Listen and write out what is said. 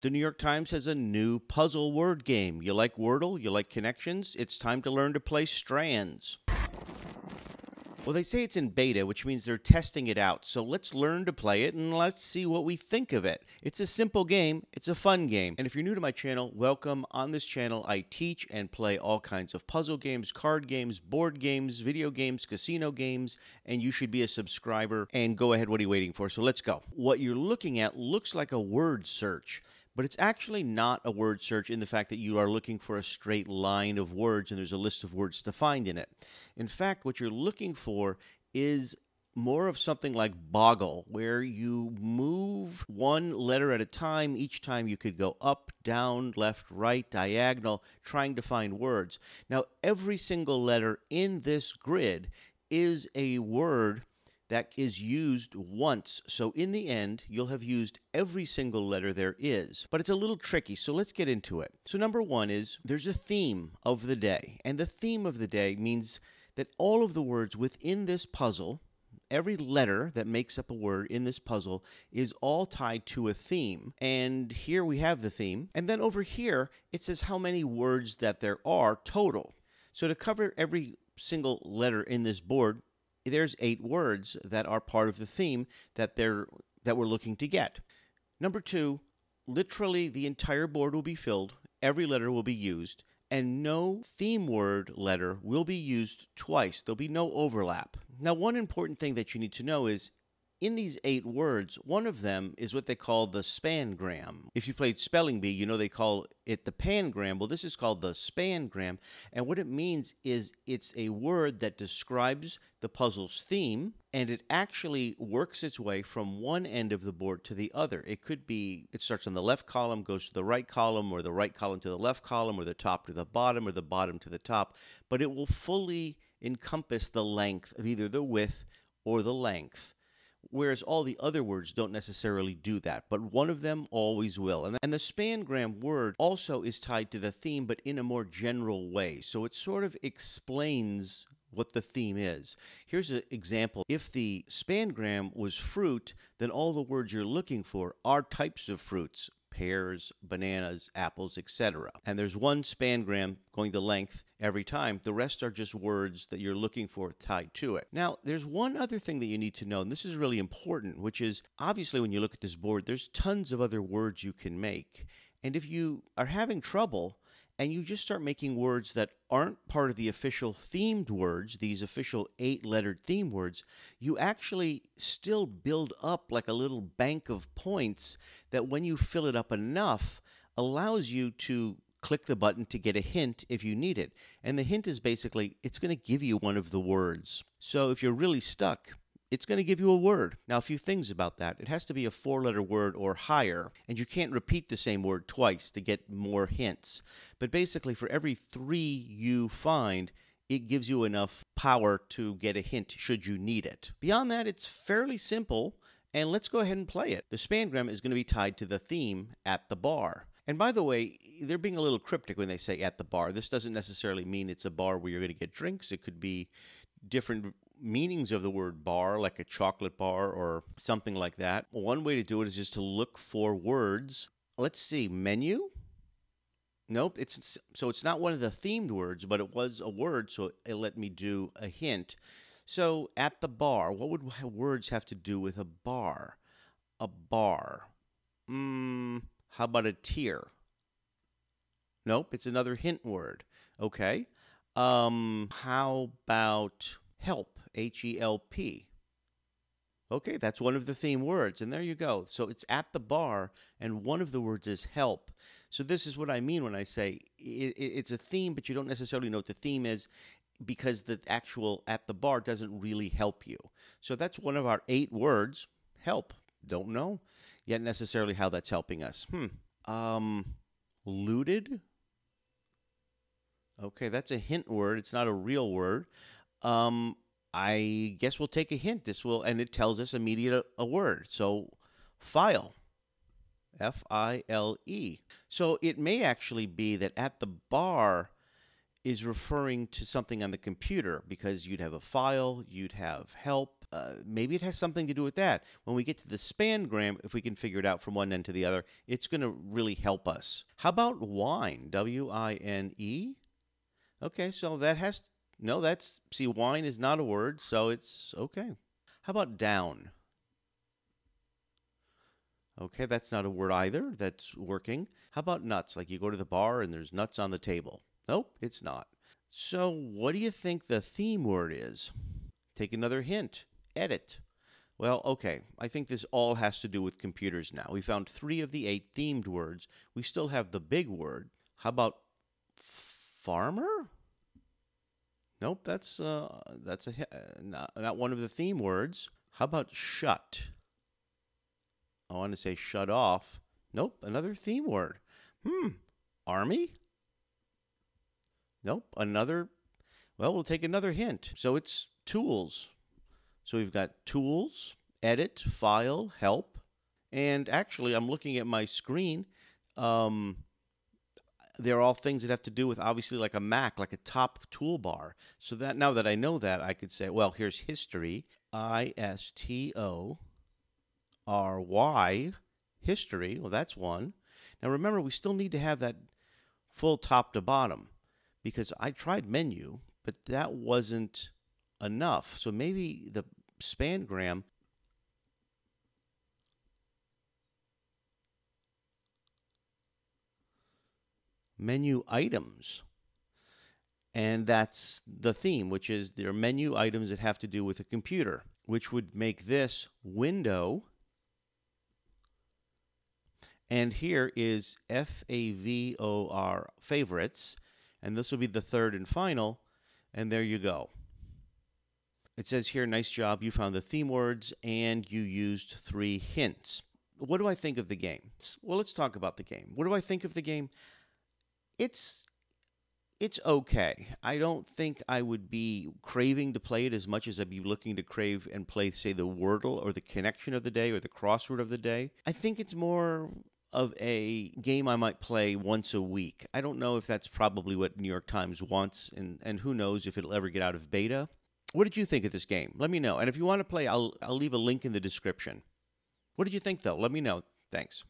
The New York Times has a new puzzle word game. You like Wordle? You like connections? It's time to learn to play Strands. Well, they say it's in beta, which means they're testing it out. So let's learn to play it and let's see what we think of it. It's a simple game. It's a fun game. And if you're new to my channel, welcome. On this channel, I teach and play all kinds of puzzle games, card games, board games, video games, casino games, and you should be a subscriber. And go ahead, what are you waiting for? So let's go. What you're looking at looks like a word search, but it's actually not a word search in the fact that you are looking for a straight line of words and there's a list of words to find in it. In fact, what you're looking for is more of something like Boggle, where you move one letter at a time. Each time you could go up, down, left, right, diagonal, trying to find words. Now, every single letter in this grid is a word that is used once. So in the end, you'll have used every single letter there is. But it's a little tricky, so let's get into it. So number one is there's a theme of the day. And the theme of the day means that all of the words within this puzzle, every letter that makes up a word in this puzzle is all tied to a theme. And here we have the theme. And then over here, it says how many words that there are total. So to cover every single letter in this board, there's 8 words that are part of the theme that we're looking to get. Number 2, literally the entire board will be filled, every letter will be used, and no theme word letter will be used twice. There'll be no overlap. Now, one important thing that you need to know is in these 8 words, one of them is what they call the spangram. If you played Spelling Bee, you know they call it the pangram. Well, this is called the spangram. And what it means is it's a word that describes the puzzle's theme, and it actually works its way from one end of the board to the other. It could be, it starts on the left column, goes to the right column, or the right column to the left column, or the top to the bottom, or the bottom to the top. But it will fully encompass the length of either the width or the length, whereas all the other words don't necessarily do that, but one of them always will. And the spangram word also is tied to the theme, but in a more general way. So it sort of explains what the theme is. Here's an example. If the spangram was fruit, then all the words you're looking for are types of fruits: pears, bananas, apples, etc. And there's one spangram going the length every time. The rest are just words that you're looking for tied to it. Now, there's one other thing that you need to know, and this is really important, which is obviously when you look at this board, there's tons of other words you can make. And if you are having trouble and you just start making words that aren't part of the official themed words, these official 8-lettered theme words, you actually still build up like a little bank of points that when you fill it up enough, allows you to click the button to get a hint if you need it. And the hint is basically, it's going to give you one of the words. So if you're really stuck, it's going to give you a word. Now, a few things about that. It has to be a 4-letter word or higher, and you can't repeat the same word twice to get more hints. But basically, for every 3 you find, it gives you enough power to get a hint should you need it. Beyond that, it's fairly simple, and let's go ahead and play it. The spangram is going to be tied to the theme at the bar. And by the way, they're being a little cryptic when they say at the bar. This doesn't necessarily mean it's a bar where you're going to get drinks. It could be different meanings of the word bar, like a chocolate bar or something like that. One way to do it is just to look for words. Let's see, menu? Nope, it's not one of the themed words, but it was a word, so it let me do a hint. So at the bar, what would words have to do with a bar? A bar. How about a tier? Nope, it's another hint word. Okay. How about help? H-E-L-P. Okay, that's one of the theme words, and there you go. So it's at the bar, and one of the words is help. So this is what I mean when I say it's a theme, but you don't necessarily know what the theme is because the actual at the bar doesn't really help you. So that's one of our 8 words, help. Don't know yet necessarily how that's helping us. Looted? Okay, that's a hint word. It's not a real word. I guess we'll take a hint. And it tells us immediate a word. So, file. F-I-L-E. So it may actually be that at the bar is referring to something on the computer because you'd have a file, you'd have help, maybe it has something to do with that. When we get to the spangram, if we can figure it out from one end to the other, it's going to really help us. How about wine? W-I-N-E? Okay, so that has, no, that's, see, wine is not a word, so it's okay. How about down? Okay, that's not a word either. That's working. How about nuts? Like you go to the bar and there's nuts on the table. Nope, it's not. So what do you think the theme word is? Take another hint. Edit. Well, okay, I think this all has to do with computers now. We found 3 of the 8 themed words. We still have the big word. How about farmer? Nope, that's not one of the theme words. How about shut? I want to say shut off. Nope, another theme word. Army? Nope, another. Well, we'll take another hint. So it's tools. So we've got tools, edit, file, help. And actually, I'm looking at my screen. They're all things that have to do with, obviously, like a Mac, like a top toolbar. So that now that I know that, I could say, well, here's history, I-S-T-O-R-Y, history. Well, that's one. Now, remember, we still need to have that full top to bottom because I tried menu, but that wasn't enough. So maybe the spangram menu items. And that's the theme, which is there are menu items that have to do with a computer, which would make this window. And here is F-A-V-O-R, favorites. And this will be the third and final. And there you go. It says here, nice job. You found the theme words and you used 3 hints. What do I think of the game? Well, let's talk about the game. What do I think of the game? It's okay. I don't think I would be craving to play it as much as I'd be looking to crave and play, say, the Wordle or the Connection of the Day or the Crossword of the Day. I think it's more of a game I might play once a week. I don't know if that's probably what New York Times wants, and who knows if it'll ever get out of beta. What did you think of this game? Let me know. And if you want to play, I'll leave a link in the description. What did you think, though? Let me know. Thanks.